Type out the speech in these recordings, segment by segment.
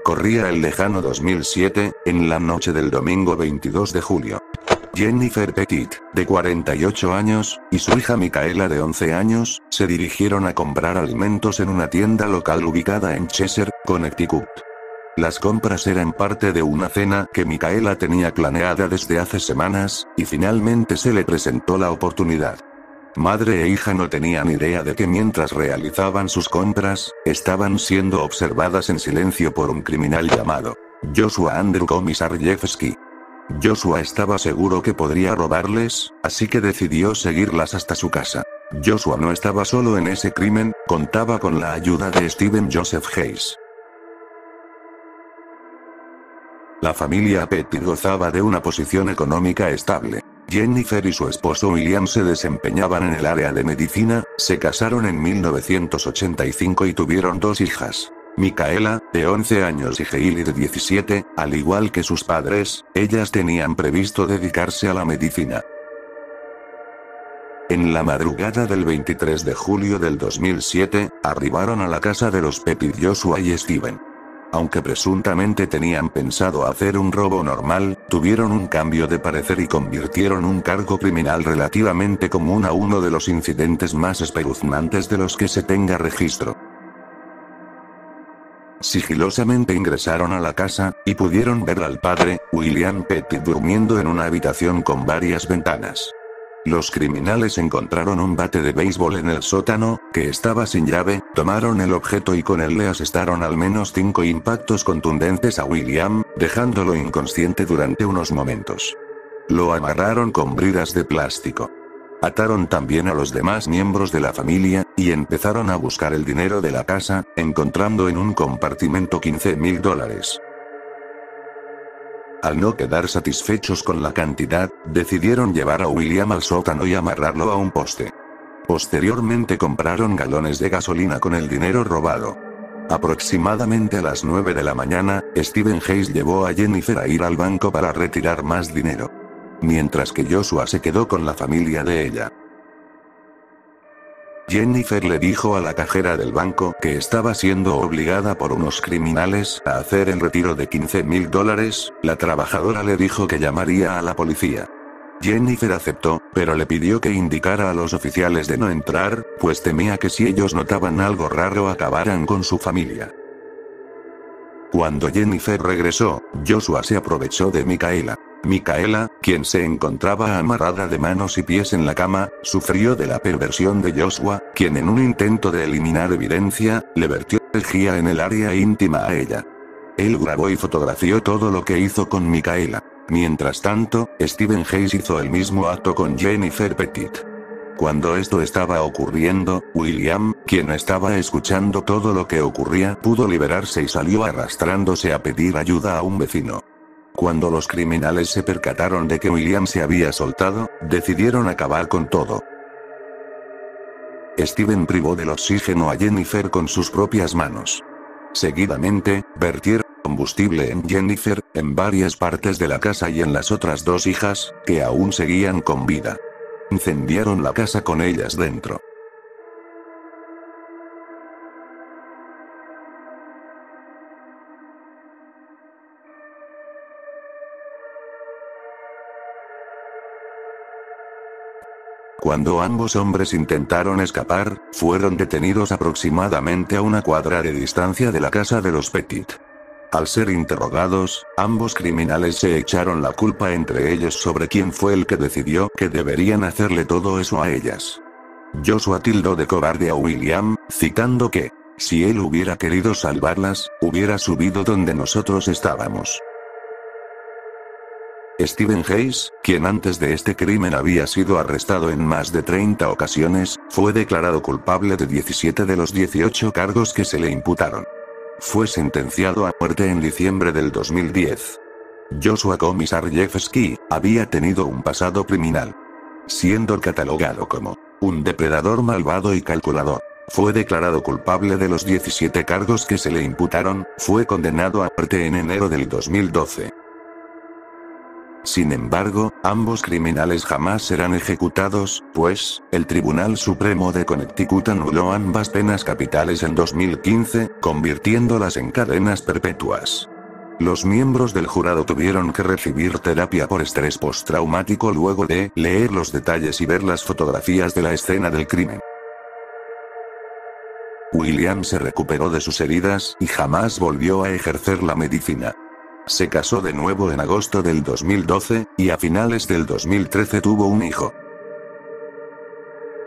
Corría el lejano 2007, en la noche del domingo 22 de julio. Jennifer Petit, de 48 años, y su hija Micaela de 11 años, se dirigieron a comprar alimentos en una tienda local ubicada en Cheshire, Connecticut. Las compras eran parte de una cena que Micaela tenía planeada desde hace semanas, y finalmente se le presentó la oportunidad. Madre e hija no tenían idea de que mientras realizaban sus compras, estaban siendo observadas en silencio por un criminal llamado Joshua Andrew Komisarjevsky. Joshua estaba seguro que podría robarles, así que decidió seguirlas hasta su casa. Joshua no estaba solo en ese crimen, contaba con la ayuda de Steven Joseph Hayes. La familia Petit gozaba de una posición económica estable. Jennifer y su esposo William se desempeñaban en el área de medicina, se casaron en 1985 y tuvieron 2 hijas. Micaela, de 11 años y Hailey de 17, al igual que sus padres, ellas tenían previsto dedicarse a la medicina. En la madrugada del 23 de julio del 2007, arribaron a la casa de los Petit Joshua y Steven. Aunque presuntamente tenían pensado hacer un robo normal, tuvieron un cambio de parecer y convirtieron un cargo criminal relativamente común a uno de los incidentes más espeluznantes de los que se tenga registro. Sigilosamente ingresaron a la casa, y pudieron ver al padre, William Petit, durmiendo en una habitación con varias ventanas. Los criminales encontraron un bate de béisbol en el sótano, que estaba sin llave, tomaron el objeto y con él le asestaron al menos 5 impactos contundentes a William, dejándolo inconsciente durante unos momentos. Lo amarraron con bridas de plástico. Ataron también a los demás miembros de la familia, y empezaron a buscar el dinero de la casa, encontrando en un compartimento $15,000. Al no quedar satisfechos con la cantidad, decidieron llevar a William al sótano y amarrarlo a un poste. Posteriormente compraron galones de gasolina con el dinero robado. Aproximadamente a las 9 de la mañana, Steven Hayes llevó a Jennifer a ir al banco para retirar más dinero. Mientras que Joshua se quedó con la familia de ella. Jennifer le dijo a la cajera del banco que estaba siendo obligada por unos criminales a hacer el retiro de $15,000, la trabajadora le dijo que llamaría a la policía. Jennifer aceptó, pero le pidió que indicara a los oficiales de no entrar, pues temía que si ellos notaban algo raro acabaran con su familia. Cuando Jennifer regresó, Joshua se aprovechó de Micaela. Micaela, quien se encontraba amarrada de manos y pies en la cama, sufrió de la perversión de Joshua, quien en un intento de eliminar evidencia, le vertió energía en el área íntima a ella. Él grabó y fotografió todo lo que hizo con Micaela. Mientras tanto, Steven Hayes hizo el mismo acto con Jennifer Petit. Cuando esto estaba ocurriendo, William, quien estaba escuchando todo lo que ocurría, pudo liberarse y salió arrastrándose a pedir ayuda a un vecino. Cuando los criminales se percataron de que William se había soltado, decidieron acabar con todo. Steven privó del oxígeno a Jennifer con sus propias manos. Seguidamente, vertieron combustible en Jennifer, en varias partes de la casa y en las otras 2 hijas, que aún seguían con vida. Incendiaron la casa con ellas dentro. Cuando ambos hombres intentaron escapar, fueron detenidos aproximadamente a una cuadra de distancia de la casa de los Petit. Al ser interrogados, ambos criminales se echaron la culpa entre ellos sobre quién fue el que decidió que deberían hacerle todo eso a ellas. Joshua tildó de cobarde a William, citando que, si él hubiera querido salvarlas, hubiera subido donde nosotros estábamos. Steven Hayes, quien antes de este crimen había sido arrestado en más de 30 ocasiones, fue declarado culpable de 17 de los 18 cargos que se le imputaron. Fue sentenciado a muerte en diciembre del 2010. Joshua Komisarjevsky había tenido un pasado criminal. Siendo catalogado como un depredador malvado y calculador. Fue declarado culpable de los 17 cargos que se le imputaron, fue condenado a muerte en enero del 2012. Sin embargo, ambos criminales jamás serán ejecutados, pues, el Tribunal Supremo de Connecticut anuló ambas penas capitales en 2015, convirtiéndolas en cadenas perpetuas. Los miembros del jurado tuvieron que recibir terapia por estrés postraumático luego de leer los detalles y ver las fotografías de la escena del crimen. William se recuperó de sus heridas y jamás volvió a ejercer la medicina. Se casó de nuevo en agosto del 2012, y a finales del 2013 tuvo un hijo.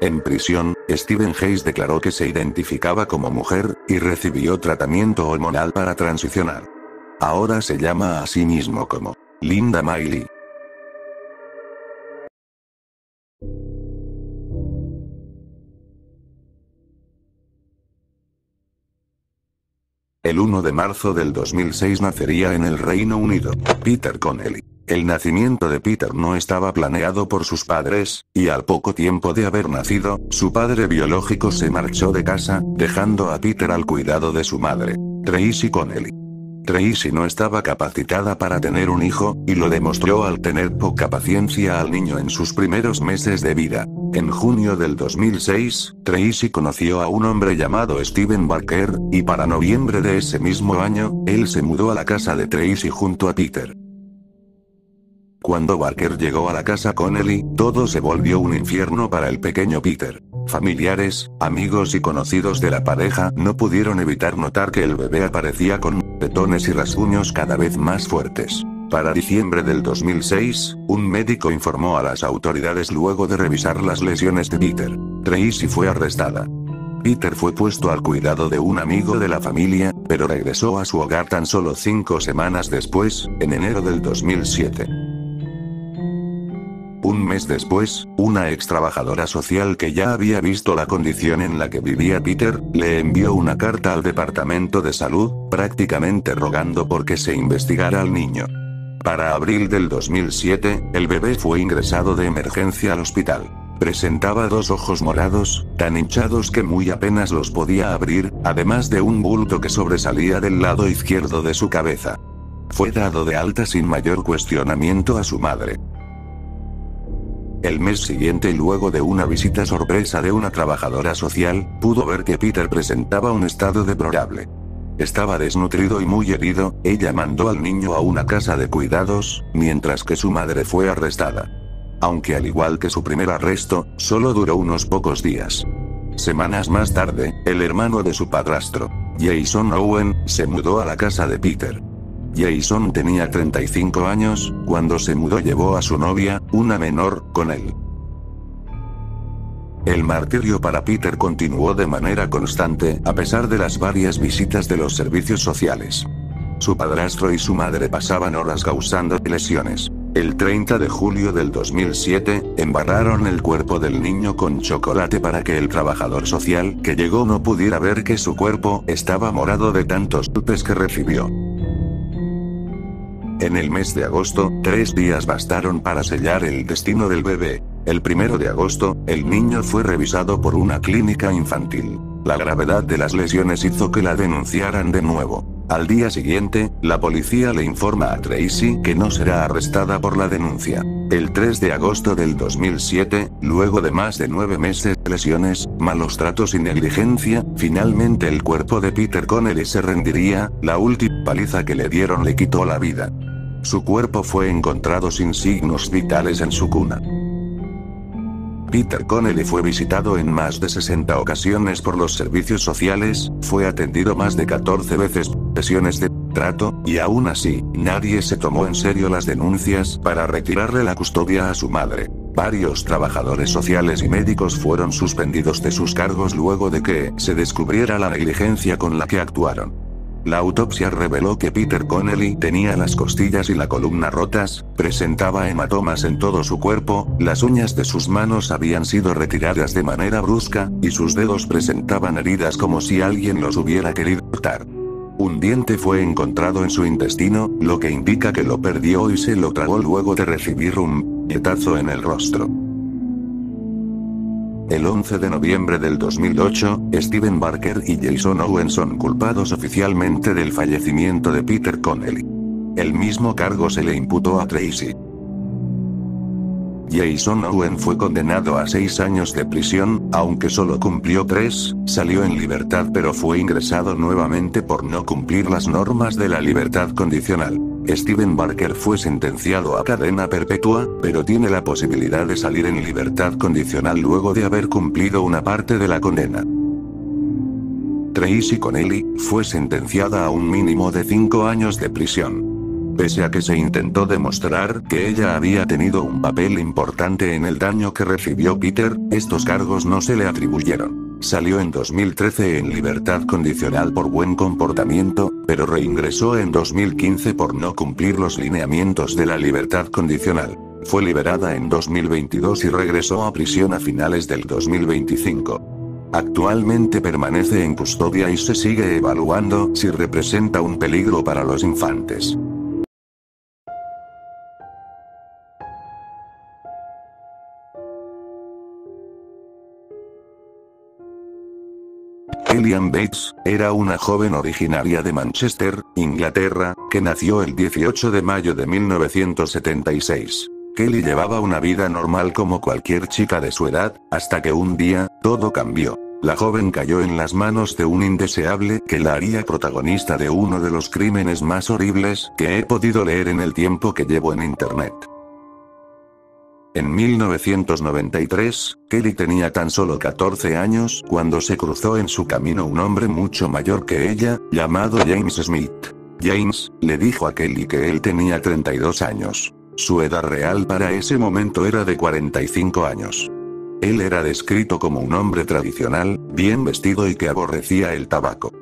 En prisión, Stephen Hayes declaró que se identificaba como mujer, y recibió tratamiento hormonal para transicionar. Ahora se llama a sí mismo como Linda Miley. El 1 de marzo del 2006 nacería en el Reino Unido Peter Connelly. El nacimiento de Peter no estaba planeado por sus padres, y al poco tiempo de haber nacido, su padre biológico se marchó de casa, dejando a Peter al cuidado de su madre, Tracy Connelly. Tracy no estaba capacitada para tener un hijo, y lo demostró al tener poca paciencia al niño en sus primeros meses de vida. En junio del 2006, Tracy conoció a un hombre llamado Steven Barker, y para noviembre de ese mismo año, él se mudó a la casa de Tracy junto a Peter. Cuando Barker llegó a la casa Connelly, todo se volvió un infierno para el pequeño Peter. Familiares, amigos y conocidos de la pareja no pudieron evitar notar que el bebé aparecía con moretones y rasguños cada vez más fuertes. Para diciembre del 2006, un médico informó a las autoridades luego de revisar las lesiones de Peter. Tracy fue arrestada. Peter fue puesto al cuidado de un amigo de la familia, pero regresó a su hogar tan solo 5 semanas después, en enero del 2007. Un mes después, una ex trabajadora social que ya había visto la condición en la que vivía Peter, le envió una carta al Departamento de Salud, prácticamente rogando por que se investigara al niño. Para abril del 2007, el bebé fue ingresado de emergencia al hospital. Presentaba 2 ojos morados, tan hinchados que muy apenas los podía abrir, además de un bulto que sobresalía del lado izquierdo de su cabeza. Fue dado de alta sin mayor cuestionamiento a su madre. El mes siguiente, luego de una visita sorpresa de una trabajadora social, pudo ver que Peter presentaba un estado deplorable. Estaba desnutrido y muy herido. Ella mandó al niño a una casa de cuidados, mientras que su madre fue arrestada. Aunque al igual que su primer arresto, solo duró unos pocos días. Semanas más tarde, el hermano de su padrastro, Jason Owen, se mudó a la casa de Peter. Jason tenía 35 años, cuando se mudó llevó a su novia, una menor, con él. El martirio para Peter continuó de manera constante, a pesar de las varias visitas de los servicios sociales. Su padrastro y su madre pasaban horas causando lesiones. El 30 de julio del 2007, embarraron el cuerpo del niño con chocolate para que el trabajador social que llegó no pudiera ver que su cuerpo estaba morado de tantos golpes que recibió. En el mes de agosto, 3 días bastaron para sellar el destino del bebé. El 1 de agosto, el niño fue revisado por una clínica infantil. La gravedad de las lesiones hizo que la denunciaran de nuevo. Al día siguiente, la policía le informa a Tracy que no será arrestada por la denuncia. El 3 de agosto del 2007, luego de más de 9 meses de lesiones, malos tratos y negligencia, finalmente el cuerpo de Peter Connelly se rendiría. La última paliza que le dieron le quitó la vida. Su cuerpo fue encontrado sin signos vitales en su cuna. Peter Connelly fue visitado en más de 60 ocasiones por los servicios sociales, fue atendido más de 14 veces por sesiones de trato, y aún así, nadie se tomó en serio las denuncias para retirarle la custodia a su madre. Varios trabajadores sociales y médicos fueron suspendidos de sus cargos luego de que se descubriera la negligencia con la que actuaron. La autopsia reveló que Peter Connelly tenía las costillas y la columna rotas, presentaba hematomas en todo su cuerpo, las uñas de sus manos habían sido retiradas de manera brusca, y sus dedos presentaban heridas como si alguien los hubiera querido cortar. Un diente fue encontrado en su intestino, lo que indica que lo perdió y se lo tragó luego de recibir un puñetazo en el rostro. El 11 de noviembre del 2008, Steven Barker y Jason Owen son culpados oficialmente del fallecimiento de Peter Connelly. El mismo cargo se le imputó a Tracy. Jason Owen fue condenado a 6 años de prisión, aunque solo cumplió 3, salió en libertad pero fue ingresado nuevamente por no cumplir las normas de la libertad condicional. Steven Barker fue sentenciado a cadena perpetua, pero tiene la posibilidad de salir en libertad condicional luego de haber cumplido una parte de la condena. Tracy Connelly fue sentenciada a un mínimo de 5 años de prisión. Pese a que se intentó demostrar que ella había tenido un papel importante en el daño que recibió Peter, estos cargos no se le atribuyeron. Salió en 2013 en libertad condicional por buen comportamiento, pero reingresó en 2015 por no cumplir los lineamientos de la libertad condicional. Fue liberada en 2022 y regresó a prisión a finales del 2025. Actualmente permanece en custodia y se sigue evaluando si representa un peligro para los infantes. Kellyanne Bates era una joven originaria de Manchester, Inglaterra, que nació el 18 de mayo de 1976. Kelly llevaba una vida normal como cualquier chica de su edad, hasta que un día, todo cambió. La joven cayó en las manos de un indeseable que la haría protagonista de uno de los crímenes más horribles que he podido leer en el tiempo que llevo en Internet. En 1993, Kelly tenía tan solo 14 años cuando se cruzó en su camino un hombre mucho mayor que ella, llamado James Smith. James le dijo a Kelly que él tenía 32 años. Su edad real para ese momento era de 45 años. Él era descrito como un hombre tradicional, bien vestido y que aborrecía el tabaco.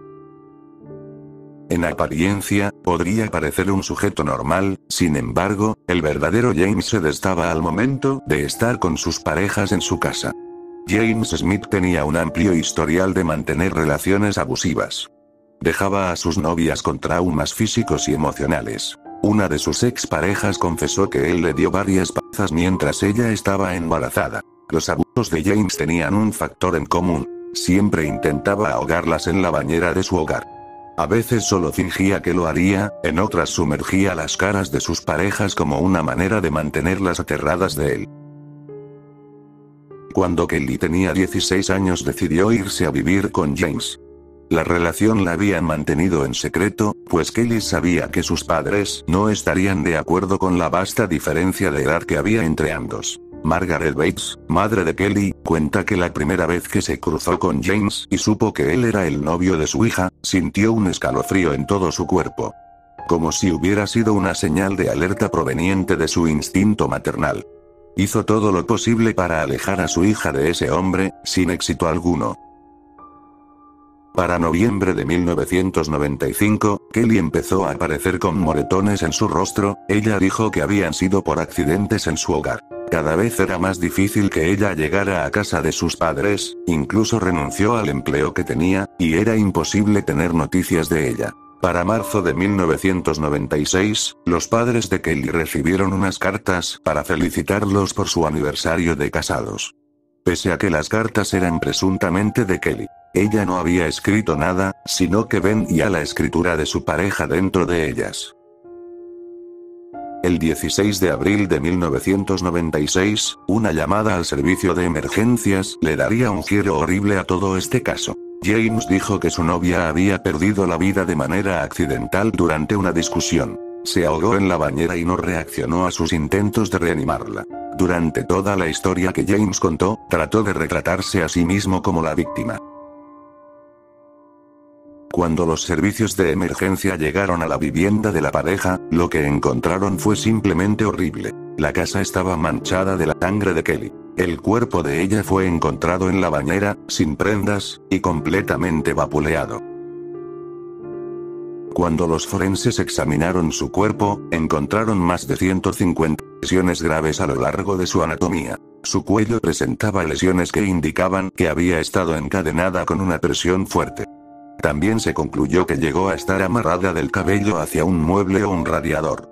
En apariencia, podría parecer un sujeto normal, sin embargo, el verdadero James se destapa al momento de estar con sus parejas en su casa. James Smith tenía un amplio historial de mantener relaciones abusivas. Dejaba a sus novias con traumas físicos y emocionales. Una de sus exparejas confesó que él le dio varias palizas mientras ella estaba embarazada. Los abusos de James tenían un factor en común: siempre intentaba ahogarlas en la bañera de su hogar. A veces solo fingía que lo haría, en otras sumergía las caras de sus parejas como una manera de mantenerlas aterradas de él. Cuando Kelly tenía 16 años decidió irse a vivir con James. La relación la habían mantenido en secreto, pues Kelly sabía que sus padres no estarían de acuerdo con la vasta diferencia de edad que había entre ambos. Margaret Bates, madre de Kelly, cuenta que la primera vez que se cruzó con James y supo que él era el novio de su hija, sintió un escalofrío en todo su cuerpo. Como si hubiera sido una señal de alerta proveniente de su instinto maternal. Hizo todo lo posible para alejar a su hija de ese hombre, sin éxito alguno. Para noviembre de 1995, Kelly empezó a aparecer con moretones en su rostro. Ella dijo que habían sido por accidentes en su hogar. Cada vez era más difícil que ella llegara a casa de sus padres, incluso renunció al empleo que tenía, y era imposible tener noticias de ella. Para marzo de 1996, los padres de Kelly recibieron unas cartas para felicitarlos por su aniversario de casados. Pese a que las cartas eran presuntamente de Kelly, ella no había escrito nada, sino que veía la escritura de su pareja dentro de ellas. El 16 de abril de 1996, una llamada al servicio de emergencias le daría un giro horrible a todo este caso. James dijo que su novia había perdido la vida de manera accidental durante una discusión. Se ahogó en la bañera y no reaccionó a sus intentos de reanimarla. Durante toda la historia que James contó, trató de retratarse a sí mismo como la víctima. Cuando los servicios de emergencia llegaron a la vivienda de la pareja, lo que encontraron fue simplemente horrible. La casa estaba manchada de la sangre de Kelly. El cuerpo de ella fue encontrado en la bañera, sin prendas, y completamente vapuleado. Cuando los forenses examinaron su cuerpo, encontraron más de 150 lesiones graves a lo largo de su anatomía. Su cuello presentaba lesiones que indicaban que había estado encadenada con una presión fuerte. También se concluyó que llegó a estar amarrada del cabello hacia un mueble o un radiador.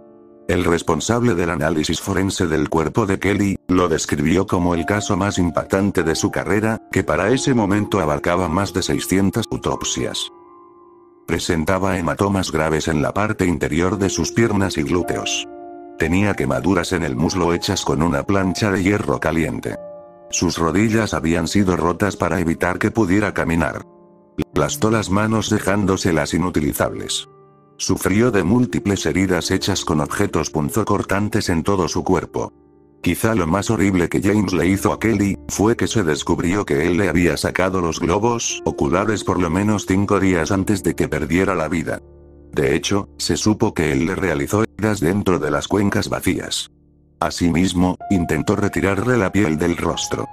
El responsable del análisis forense del cuerpo de Kelly lo describió como el caso más impactante de su carrera, que para ese momento abarcaba más de 600 autopsias. Presentaba hematomas graves en la parte interior de sus piernas y glúteos. Tenía quemaduras en el muslo hechas con una plancha de hierro caliente. Sus rodillas habían sido rotas para evitar que pudiera caminar. Aplastó las manos dejándoselas inutilizables. Sufrió de múltiples heridas hechas con objetos punzocortantes en todo su cuerpo. Quizá lo más horrible que James le hizo a Kelly, fue que se descubrió que él le había sacado los globos oculares por lo menos 5 días antes de que perdiera la vida. De hecho, se supo que él le realizó heridas dentro de las cuencas vacías. Asimismo, intentó retirarle la piel del rostro.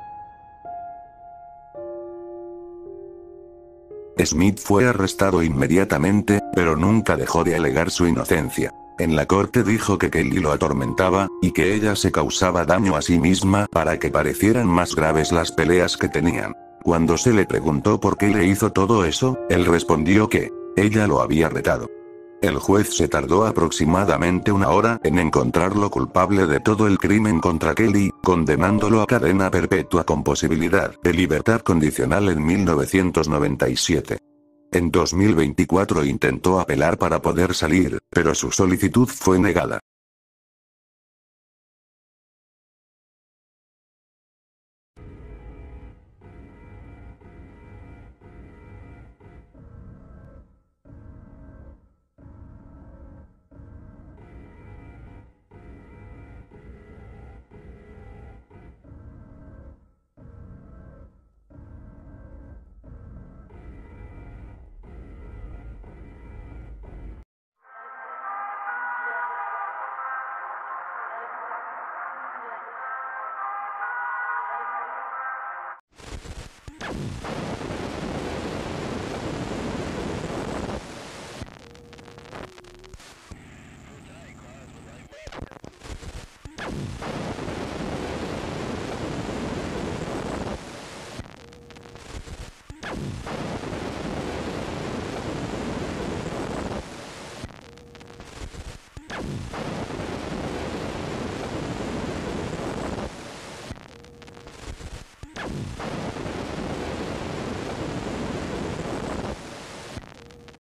Smith fue arrestado inmediatamente, pero nunca dejó de alegar su inocencia. En la corte dijo que Kelly lo atormentaba, y que ella se causaba daño a sí misma para que parecieran más graves las peleas que tenían. Cuando se le preguntó por qué le hizo todo eso, él respondió que ella lo había retado. El juez se tardó aproximadamente 1 hora en encontrarlo culpable de todo el crimen contra Kelly, condenándolo a cadena perpetua con posibilidad de libertad condicional en 1997. En 2024 intentó apelar para poder salir, pero su solicitud fue negada.